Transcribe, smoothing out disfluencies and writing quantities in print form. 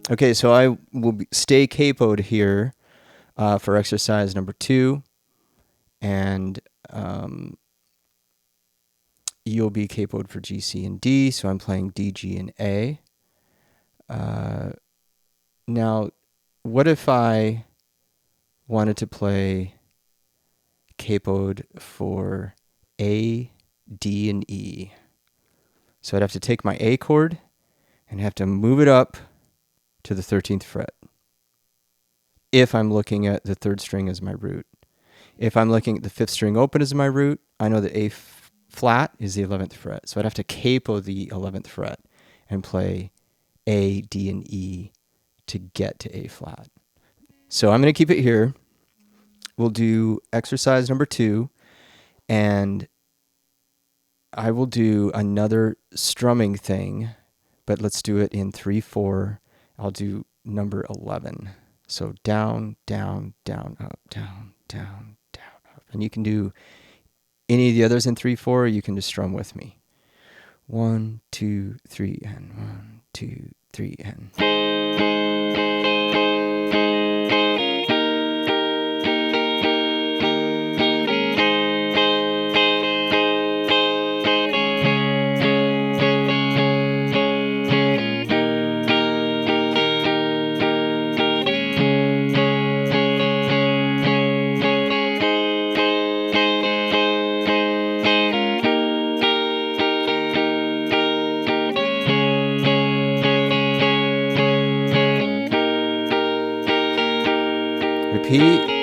Okay, so I will stay capoed here for exercise number 2, and you'll be capoed for G, C, and D. So I'm playing D, G, and A. Now, what if I wanted to play capoed for A, D, and E? So I'd have to take my A chord and have to move it up to the 13th fret if I'm looking at the 3rd string as my root. If I'm looking at the 5th string open as my root, I know that A flat is the 11th fret. So I'd have to capo the 11th fret and play A, D, and E to get to A flat. So I'm going to keep it here. We'll do exercise number 2, and I will do another strumming thing, but let's do it in 3/4. I'll do number 11. So down, down, down, up, down, down, down, up. And you can do any of the others in 3/4, or you can just strum with me. 1, 2, 3, and 1, 2, 3, and. Repeat.